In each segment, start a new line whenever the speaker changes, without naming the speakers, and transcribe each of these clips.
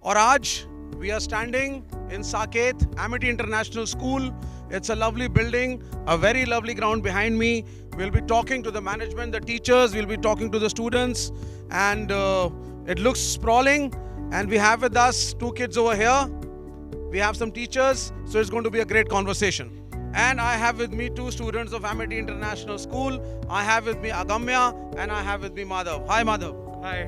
और आज we are standing in Saket, Amity International School. It's a lovely building, a very lovely ground behind me. We'll be talking to the management, the teachers, we'll be talking to the students, and it looks sprawling. And we have with us two kids over here. We have some teachers, so it's going to be a great conversation. And I have with me two students of Amity International School. I have with me Agamya and I have with me Madhav. Hi Madhav.
Hi,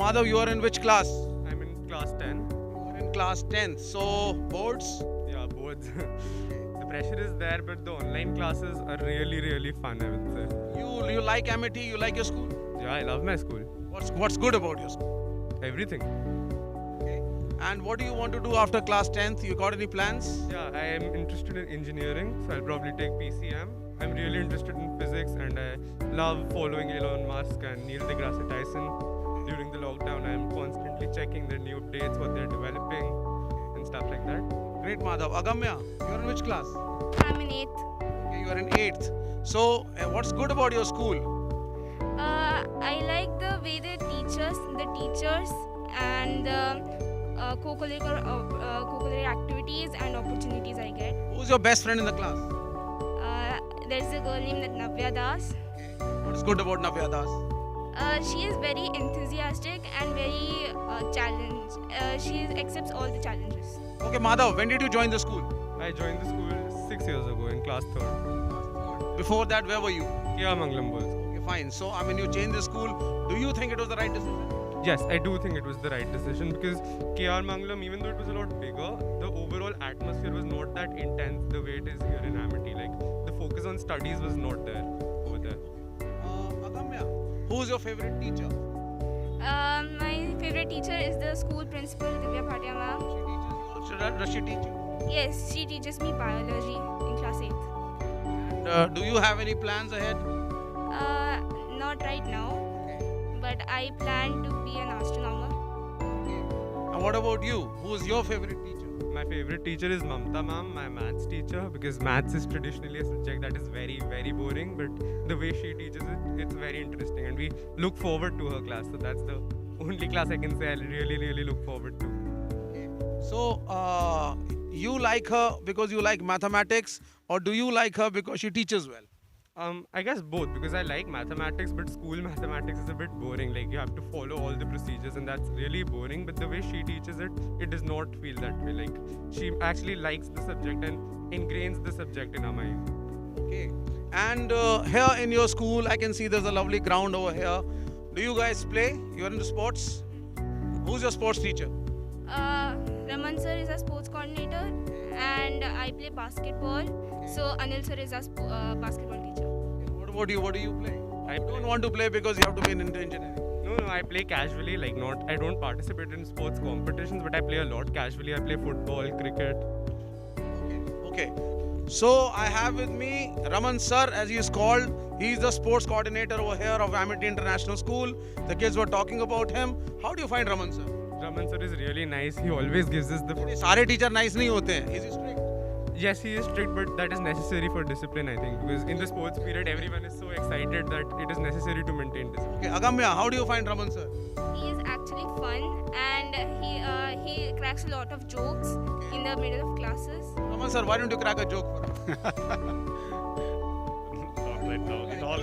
Madhav, you are in which class?
I'm in class 10.
You are in class 10th. So, boards?
Yeah, boards. The pressure is there, but the online classes are really fun, I would say.
You like Amity? You like your school?
Yeah, I love my school.
What's good about your school?
Everything.
Okay. And what do you want to do after class 10th? You got any plans?
Yeah, I am interested in engineering, so I'll probably take PCM. I'm really interested in physics and I love following Elon Musk and Neil deGrasse Tyson. During the lockdown, I'm constantly checking their new updates, what they're developing and stuff like that.
Great, Madhav. Agamya, you're in which class?
I'm in 8th.
Okay, you are in 8th. So, what's good about your school?
I like the way the teachers and the co-curricular activities and opportunities I get.
Who's your best friend in the class?
There's a girl named Navya Das.
What's good about Navya Das?
She is very enthusiastic and very challenged. She accepts all the challenges.
Okay, Madhav, when did you join the school?
I joined the school 6 years ago in class 3rd.
Before that, where were you?
Kia Mangalam boys.
Okay, fine. So, you changed the school. Do you think it was the right decision?
Yes, I do think it was the right decision because KR Mangalam, even though it was a lot bigger, the overall atmosphere was not that intense the way it is here in Amity. Like, the focus on studies was not there over there.
Agamya, who's your favorite teacher?
My favorite teacher is the school principal, Divya Bhatia ma'am.
Does she teach you?
Yes, she teaches me biology in class 8th.
And, do you have any plans ahead?
Not right now, but I plan to be an astronomer.
And what about you? Who's your favorite teacher?
My favorite teacher is Mamta ma'am, my maths teacher, because maths is traditionally a subject that is very boring, but the way she teaches it, it's very interesting and we look forward to her class. So that's the only class I can say I really look forward to.
So, you like her because you like mathematics, or do you like her because she teaches well?
I guess both, because I like mathematics, but school mathematics is a bit boring. Like, you have to follow all the procedures and that's really boring. But the way she teaches it, it does not feel that way. Like, she actually likes the subject and ingrains the subject in her mind.
Okay. And here in your school, I can see there's a lovely ground over here. Do you guys play? You're into sports? Who's your sports teacher?
Raman sir is a sports coordinator and I play basketball. So Anil sir is a basketball teacher.
What about you? What do you play?
I
don't want to play because you have to be in engineering.
No, I play casually, like I don't participate in sports competitions, but I play a lot casually. I play football, cricket.
Okay. So I have with me Raman sir, as he is called. He's the sports coordinator over here of Amity International School. The kids were talking about him. How do you find Raman sir?
Raman sir is really nice. He always gives us the...
सारे teacher nice नहीं होते हैं. Is he strict?
Yes, he is strict, but that is necessary for discipline, I think. Because in the sports period, everyone is so excited that it is necessary to maintain discipline.
Okay, Agamya, how do you find Raman sir?
He is actually fun and he cracks a lot of jokes in the middle of classes.
Raman sir, why don't you crack a joke for us?
Not right now. It all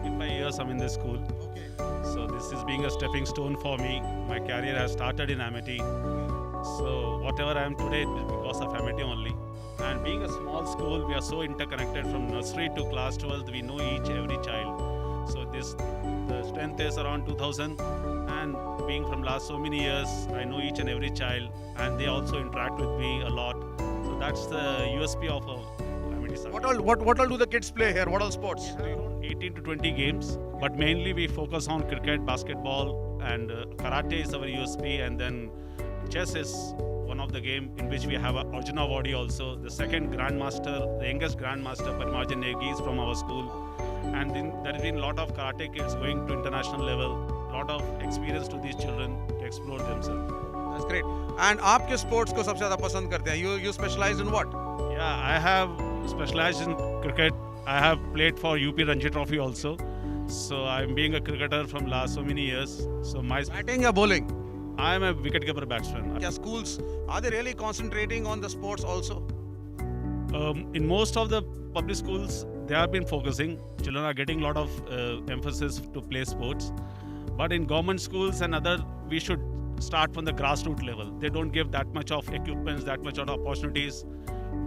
25 years I'm in this school. So this is being a stepping stone for me. My career has started in Amity. So whatever I am today is because of Amity only. And being a small school, we are so interconnected from nursery to class 12th. We know every child. So the strength is around 2000. And being from last so many years, I know each and every child. And they also interact with me a lot. So that's the USP of Amity.
What all do the kids play here? What all sports?
Around 18 to 20 games, but mainly we focus on cricket, basketball, and karate is our USP, and then chess is one of the game in which we have Arjuna Awardee also. The second grandmaster, the youngest grandmaster, Padmarjan Negi is from our school, and then there has been a lot of karate kids going to international level. A lot of experience to these children to explore themselves.
That's great. And आप किस sports को सबसे ज़्यादा पसंद करते हैं? You specialize in what?
Yeah, I have specialized in cricket I have played for UP Ranji Trophy also. So I'm being a cricketer from last so many years. So my
Batting or bowling?
I am a wicketkeeper batsman.
Yeah, schools, are they really concentrating on the sports also?
In most of the public schools, they have been focusing. Children are getting a lot of emphasis to play sports. But in government schools and other, we should start from the grassroots level. They don't give that much of equipments, that much of opportunities.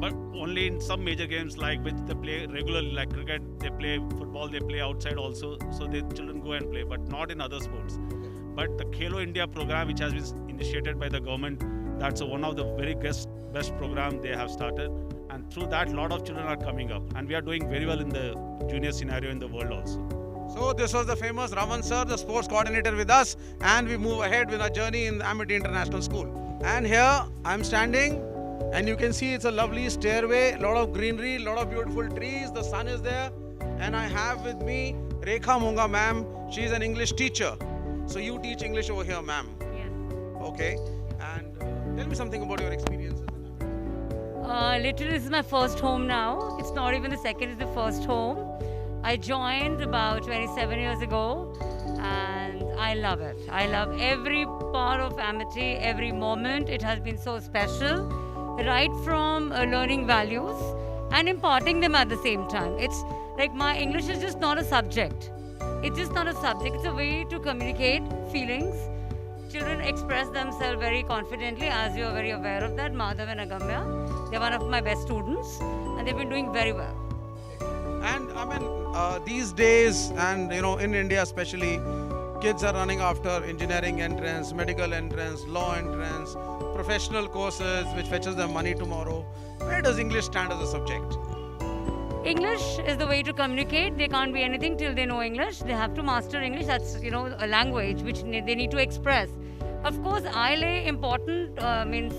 But only in some major games like which they play regularly, like cricket, they play football, they play outside also. So the children go and play, but not in other sports. But the Khelo India program, which has been initiated by the government, that's one of the very best program they have started. And through that, a lot of children are coming up. And we are doing very well in the junior scenario in the world also.
So this was the famous Raman sir, the sports coordinator with us, and we move ahead with our journey in the Amity International School. And here I'm standing, and you can see it's a lovely stairway, a lot of greenery, a lot of beautiful trees, the sun is there, and I have with me Rekha Monga ma'am. She's an English teacher. So you teach English over here, ma'am.
Yes.
Okay. And tell me something about your experiences in Amity.
Literally, this is my first home now. It's not even the second, it's the first home. I joined about 27 years ago and I love it. I love every part of Amity, every moment. It has been so special, right from learning values and imparting them at the same time. It's like my English is just not a subject. It's just not a subject, it's a way to communicate feelings. Children express themselves very confidently, as you are very aware of that. Madhav and Agamya, they're one of my best students and they've been doing very well.
And I mean, these days, and in India especially, kids are running after engineering entrance, medical entrance, law entrance, professional courses, which fetches them money tomorrow. Where does English stand as a subject?
English is the way to communicate. They can't be anything till they know English. They have to master English. That's, a language which they need to express. Of course, I lay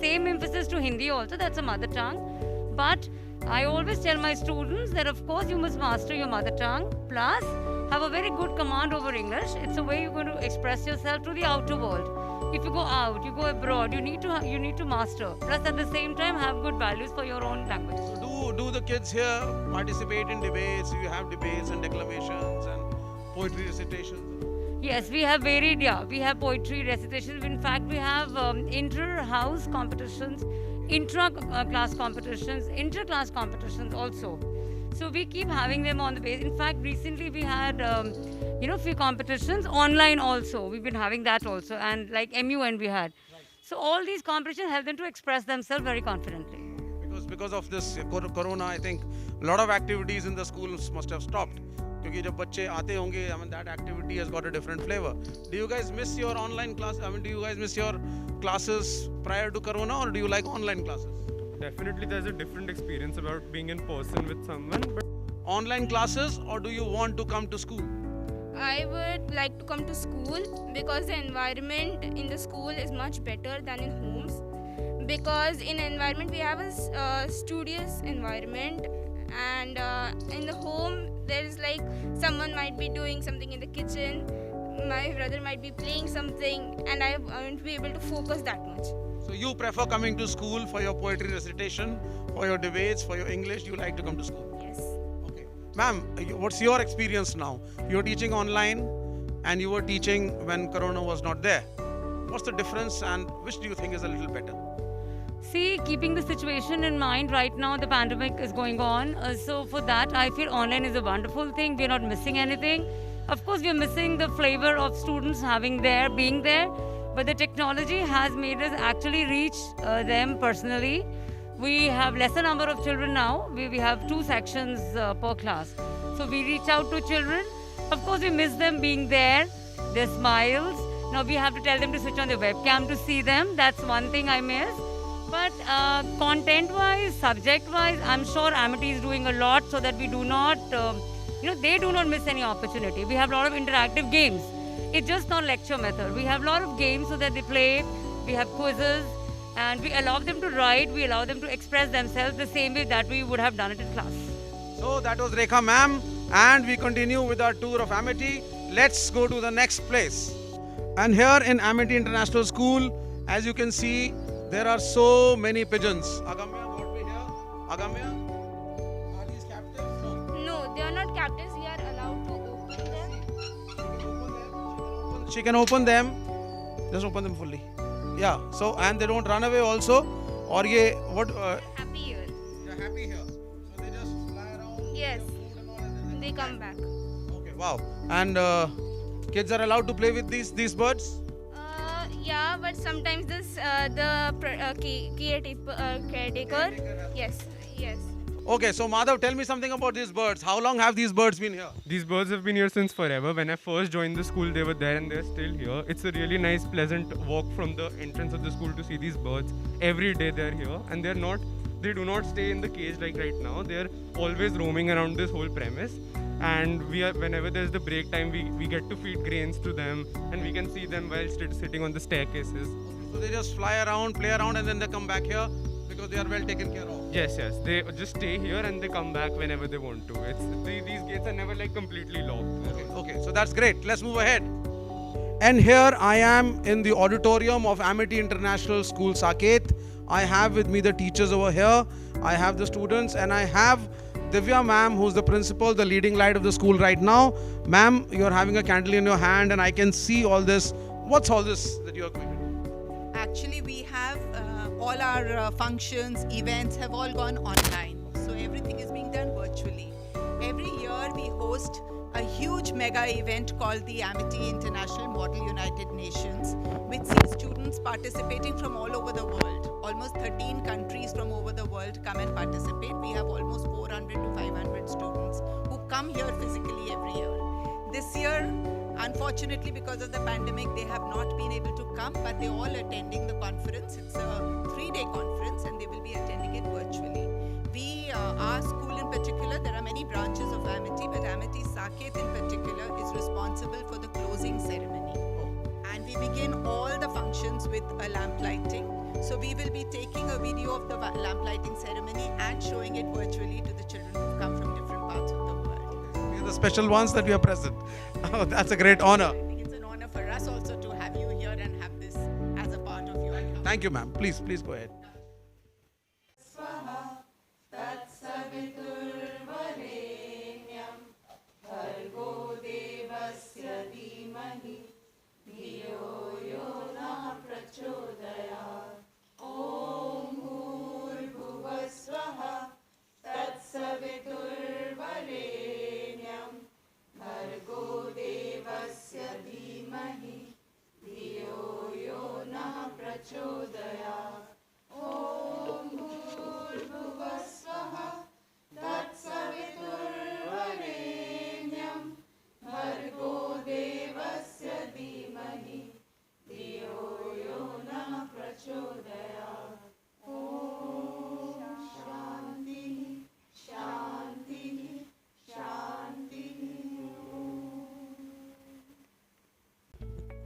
same emphasis to Hindi also. That's a mother tongue. But I always tell my students that, of course, you must master your mother tongue. Plus, have a very good command over English. It's a way you're going to express yourself to the outer world. If you go out, you go abroad, you need to master. Plus, at the same time, have good values for your own language.
Do the kids here participate in debates? Do you have debates and declamations and poetry recitations?
Yes, we have varied, we have poetry recitations. In fact, we have inter-house competitions, intra-class competitions, inter-class competitions also. So we keep having them on the base. In fact, recently we had, few competitions online also. We've been having that also, and like MUN we had. So all these competitions help them to express themselves very confidently.
Because of this corona, I think a lot of activities in the schools must have stopped. Because जब बच्चे आते होंगे, I mean, that activity has got a different flavor. Do you guys miss your online class? I mean, do you guys miss your classes prior to corona, or do you like online classes?
Definitely, there's a different experience about being in person with someone. But
Online classes, or do you want to come to school?
I would like to come to school because the environment in the school is much better than in homes. Because in environment we have a studious environment, and in the home there is like someone might be doing something in the kitchen, my brother might be playing something, and I won't be able to focus that much.
So you prefer coming to school for your poetry recitation, for your debates, for your English? You like to come to school?
Yes.
Okay. Ma'am, what's your experience now? You're teaching online and you were teaching when corona was not there. What's the difference, and which do you think is a little better?
See, keeping the situation in mind, right now the pandemic is going on. So for that, I feel online is a wonderful thing. We're not missing anything. Of course, we're missing the flavor of students being there. But the technology has made us actually reach them personally. We have lesser number of children now. We have 2 sections per class. So we reach out to children. Of course, we miss them being there, their smiles. Now we have to tell them to switch on the webcam to see them. That's one thing I miss. But content-wise, subject-wise, I'm sure Amity is doing a lot so that we do not, they do not miss any opportunity. We have a lot of interactive games. It's just not lecture method. We have a lot of games so that they play. We have quizzes, and we allow them to write. We allow them to express themselves the same way that we would have done it in class.
So that was Rekha ma'am, and we continue with our tour of Amity. Let's go to the next place. And here in Amity International School, as you can see, there are so many pigeons. Agamya, what we here? Agamya? Are these captives? No.
No,
she can open them. Just open them fully. Yeah. So and they don't run away also. Or ye what?
Happy here.
They're happy here. So they just fly around.
Yes.
Food and all, and then
They come back.
Okay. Wow. And kids are allowed to play with these birds.
Yeah, but sometimes caretaker. Yes. Yes.
Okay. So Madhav, tell me something about these birds. How long have these birds been here?
These birds have been here since forever. When I first joined the school, they were there and they're still here. It's a really nice, pleasant walk from the entrance of the school to see these birds. Every day they're here and they do not stay in the cage like right now. They're always roaming around this whole premise. And whenever there's the break time, we get to feed grains to them and we can see them while sitting on the staircases.
So they just fly around, play around, and then they come back here because they are well taken care of.
Yes, they just stay here and they come back whenever they want to. These gates are never like completely locked.
Okay, so that's great. Let's move ahead. And here I am in the auditorium of Amity International School, Saket. I have with me the teachers over here. I have the students, and I have Divya ma'am, who's the principal, the leading light of the school right now. Ma'am, you're having a candle in your hand, and I can see all this. What's all this that you're going to do?
Actually, we have all our functions, events have all gone online. So everything is being done virtually. Every year we host a huge mega event called the Amity International Model United Nations, which sees students participating from all over the world. Almost 13 countries from over the world come and participate. We have almost 400 to 500 students who come here physically every year. This year, unfortunately, because of the pandemic, they have not been able to come, but they're all attending the conference. It's a 3-day conference and they will be attending it virtually. Our school in particular, there are many branches of Amity, but Amity Saket in particular is responsible for the closing ceremony. And we begin all the functions with a lamp lighting. So we will be taking a video of the lamp lighting ceremony and showing it virtually to the children who come from different parts of the world.
We are the special ones that we are present. Oh, that's a great honor.
I think it's an honor for us also to have you here and have this as a part of your account.
Thank you, ma'am. Please go ahead.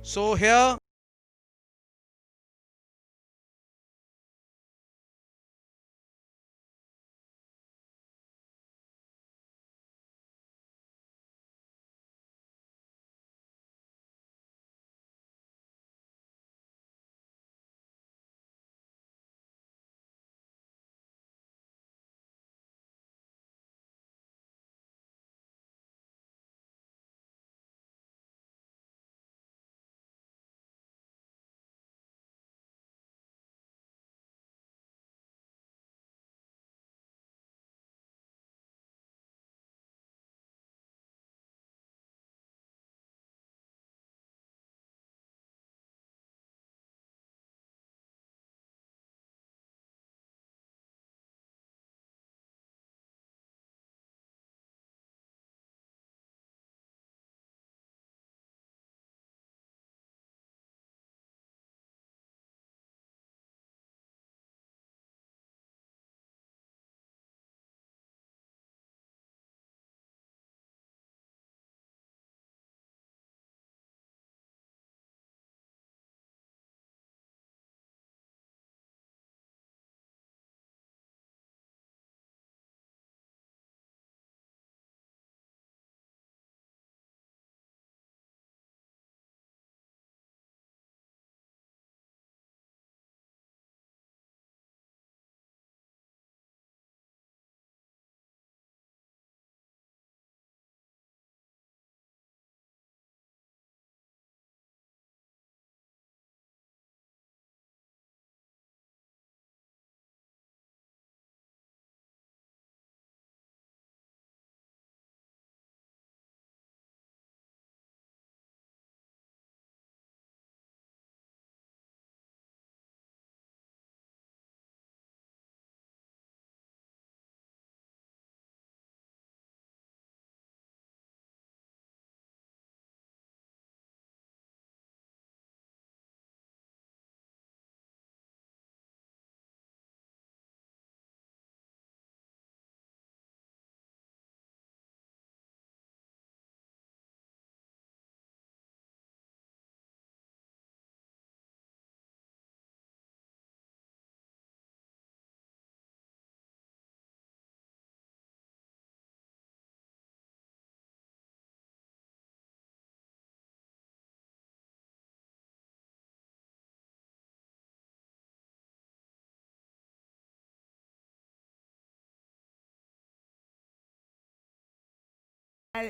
So here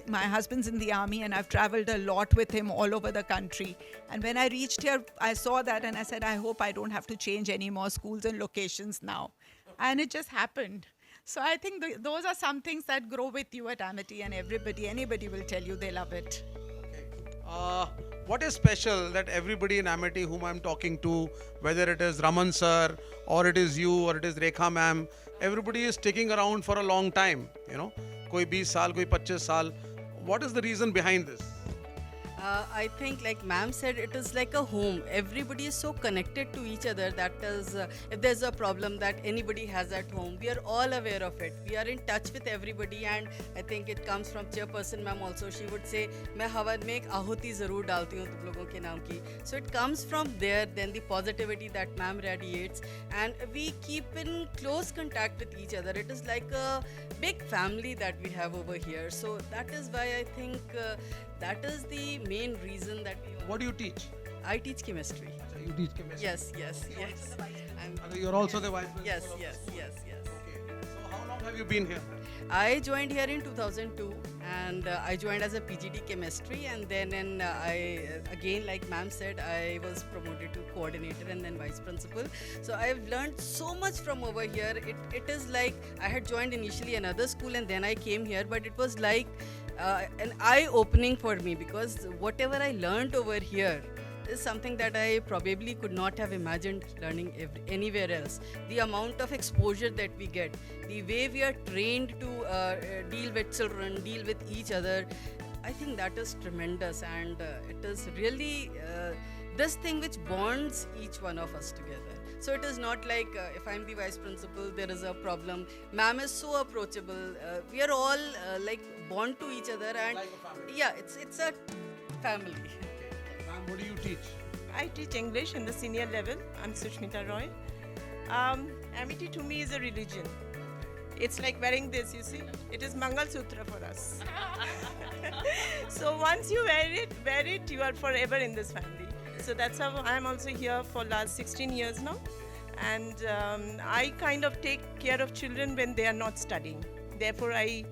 My husband's in the army and I've traveled a lot with him all over the country. And when I reached here, I saw that and I said, I hope I don't have to change any more schools and locations now. And it just happened. So I think those are some things that grow with you at Amity, and anybody will tell you they love it.
What is special that everybody in Amity whom I'm talking to, whether it is Raman sir, or it is you, or it is Rekha ma'am, everybody is sticking around for a long time, you know? Koi 20 saal, koi 25 saal. What is the reason behind this?
I think, like ma'am said, it is like a home. Everybody is so connected to each other that is, if there's a problem that anybody has at home, we are all aware of it. We are in touch with everybody, and I think it comes from chairperson ma'am also. She would say, "मैं हवन में एक आहुति ज़रूर डालती हूँ तुम लोगों के नाम की." So it comes from there. Then the positivity that ma'am radiates, and we keep in close contact with each other. It is like a big family that we have over here. So that is why I think that is the main reason that we.
What do you teach?
I teach chemistry.
You teach chemistry.
Yes.
You're also the vice principal.
Yes.
Okay. So how long have you been here?
I joined here in 2002, and I joined as a PGD chemistry, and then again, like ma'am said, I was promoted to coordinator and then vice principal. So I've learned so much from over here. It is like I had joined initially another school and then I came here, but it was like an eye-opening for me, because whatever I learned over here is something that I probably could not have imagined learning anywhere else. The amount of exposure that we get, the way we are trained to deal with children, deal with each other, I think that is tremendous, and it is really this thing which bonds each one of us together. So it is not like if I'm the vice principal, there is a problem. Ma'am is so approachable. We are all like bond to each other, and
Like a family.
yeah, it's a family.
Ma'am, what do you teach?
I teach English in the senior level. I'm Sushmita Roy. Amity to me is a religion. It's like wearing this, you see. It is Mangal Sutra for us. So once you wear it, you are forever in this family. So that's how I'm also here for last 16 years now. And I kind of take care of children when they are not studying. Therefore, I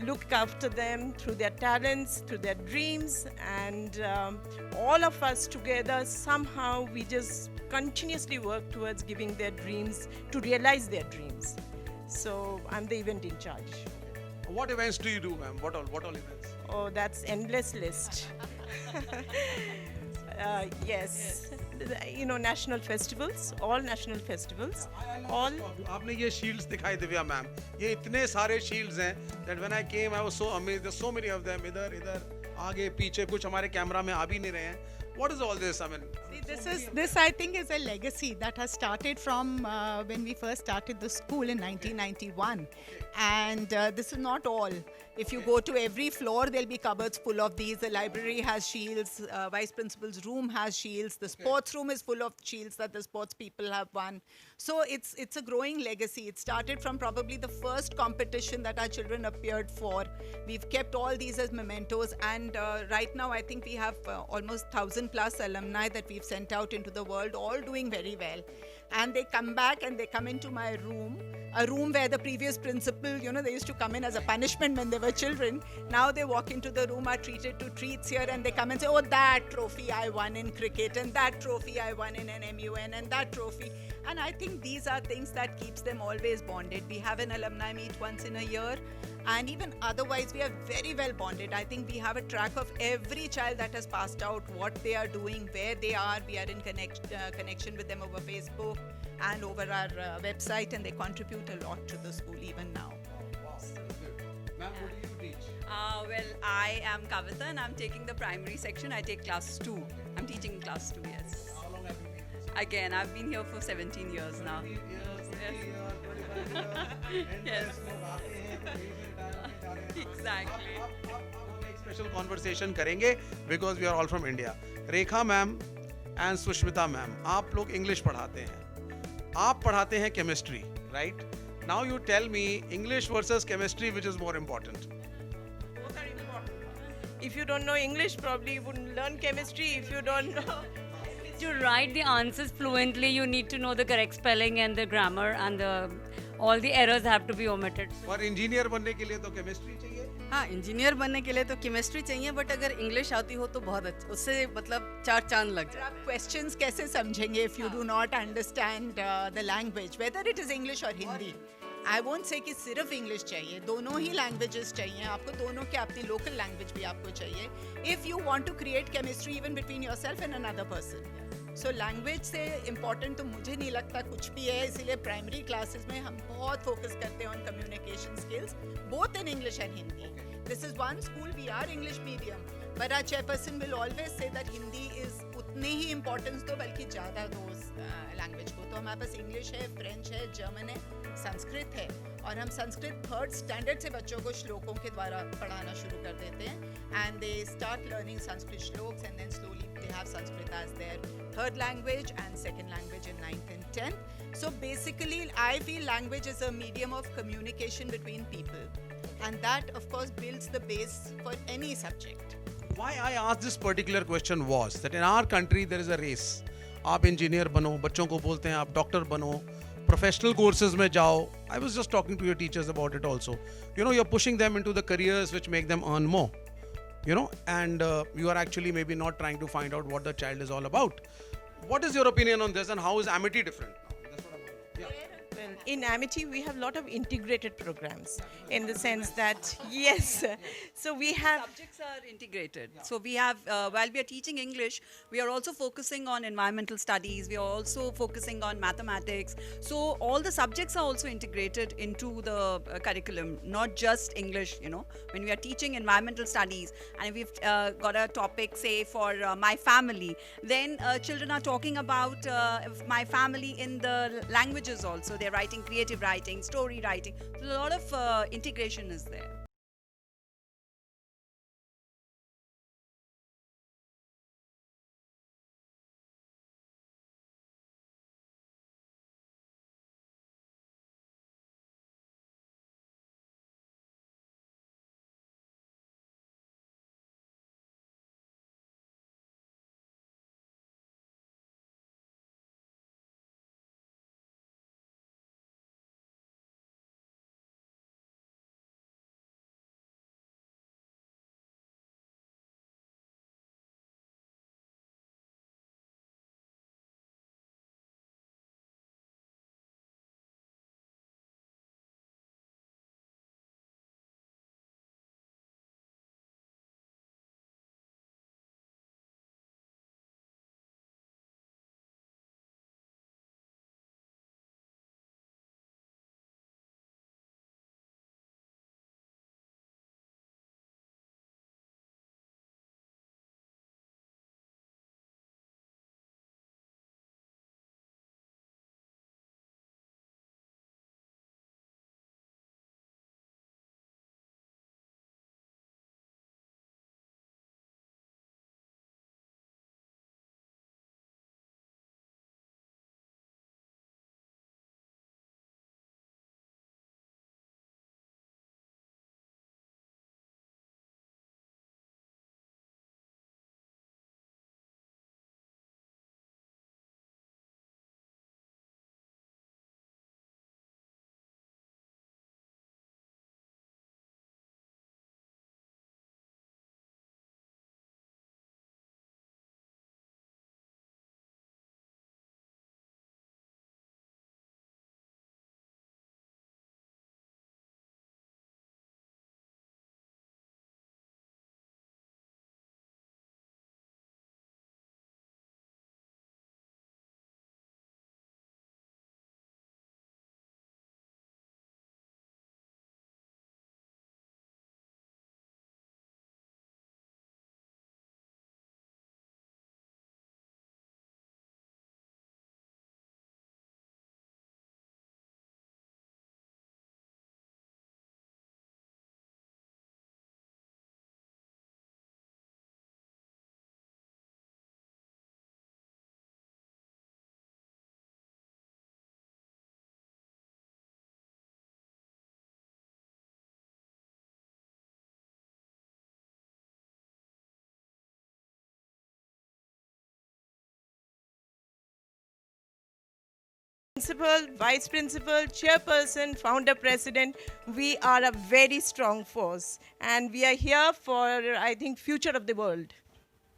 look after them through their talents, through their dreams, and all of us together, somehow we just continuously work towards giving their dreams, to realize their dreams. So I'm the event in charge.
What events do you do, ma'am? What all events?
Oh, that's endless list. Yes. You know, national festivals, all national festivals, all.
आपने ये shields दिखाई Divya ma'am, ये इतने सारे shields हैं that when I came I was so amazed. There's so many of them. इधर आगे पीछे, कुछ हमारे कैमरा में आ भी नहीं रहे हैं. What is all this? I mean,
See, this I think is a legacy that has started from when we first started the school in 1991. And this is not all. If you go to every floor, there'll be cupboards full of these. The library has shields. Vice principal's room has shields. The sports room is full of shields that the sports people have won. So it's a growing legacy. It started from probably the first competition that our children appeared for. We've kept all these as mementos, and right now I think we have almost 1,000 plus alumni that we've sent out into the world, all doing very well. And they come back and they come into my room, a room where the previous principal, you know, they used to come in as a punishment when they were children. Now they walk into the room, are treated to treats here, and they come and say, oh, that trophy I won in cricket, and that trophy I won in an MUN, and that trophy. And I think these are things that keeps them always bonded. We have an alumni meet once in a year, and even otherwise we are very well bonded. I think we have a track of every child that has passed out, what they are doing, where they are. We are in connection with them over Facebook and over our website, and they contribute a lot to the school even now.
wow, good. Ma'am, what do you teach?
Well, I am Kavita and I'm taking the primary section. I take class 2. I'm teaching in class 2, yes.
How long have you been here?
Again, I've been here for 17 years now.
20 years, 30 years, 25 years.
Yes.
लोग आते हैं, तो यहीं से retire होके जा रहे हैं.
Exactly.
अब हम एक special conversation करेंगे because we are all from India. Rekha ma'am and Sushmita ma'am, आप लोग English पढ़ाते हैं. आप पढ़ाते हैं chemistry, right? Now you tell me English versus chemistry, which is more important?
Both are important. If you don't know English, probably you wouldn't learn chemistry. If you don't know.
To write the answers fluently, you need to know the correct spelling and the grammar, and all the errors have to be omitted.
और engineer बनने के लिए तो chemistry चाहिए.
हाँ, engineer बनने के लिए तो केमिस्ट्री चाहिए, बट अगर इंग्लिश आती हो तो बहुत अच्छा, उससे मतलब 4 चांद लग
फिर
जाए।
आप क्वेश्चंस कैसे समझेंगे if you do not understand the language, whether it is English और हिंदी? आई वोंट से कि सिर्फ इंग्लिश चाहिए, दोनों ही लैंग्वेजेस चाहिए आपको, दोनों के अपनी लोकल लैंग्वेज भी आपको चाहिए if you want to create chemistry even between yourself and another person. So language से इम्पॉर्टेंट तो मुझे नहीं लगता कुछ भी है, इसीलिए प्राइमरी क्लासेस में हम बहुत फोकस करते हैं on communication skills both in English and Hindi. This is one school, we are English medium, but our chairperson will always say that Hindi is उतनी ही importance दो बल्कि ज़्यादा दो उस लैंग्वेज को। तो हमारे पास इंग्लिश है, फ्रेंच है, जर्मन है, संस्कृत है, और हम संस्कृत 3rd स्टैंडर्ड से बच्चों को श्लोकों के द्वारा पढ़ाना शुरू कर देते हैं and they start learning Sanskrit shlokas and then slowly they have Sanskrit as their 3rd language and 2nd language in 9th and 10th. So basically I feel language is a medium of communication between people, and that of course builds the base for any subject.
Why I asked this particular question was that in our country there is a race. आप engineer बनो, बच्चों को बोलते हैं आप doctor बनो, professional courses में जाओ. I was just talking to your teachers about it also. You know, you're pushing them into the careers which make them earn more. You know, and you are actually maybe not trying to find out what the child is all about. What is your opinion on this, and how is Amity different now? That's what I want. Yeah.
Well, in Amity, we have a lot of integrated programs in the sense that, yes, so we have.
Subjects are integrated. So we have, while we are teaching English, we are also focusing on environmental studies. We are also focusing on mathematics. So all the subjects are also integrated into the curriculum, not just English. You know, when we are teaching environmental studies, and we've got a topic, say for my family, then children are talking about my family in the languages also. They're writing creative writing, story writing. So a lot of integration is there.
Principal, vice principal, chairperson, founder, president, we are a very strong force, and we are here for, I think, future of the world.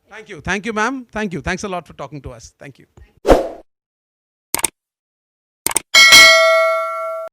Thank you, ma'am. Thank you. Thanks a lot for talking to us. Thank you.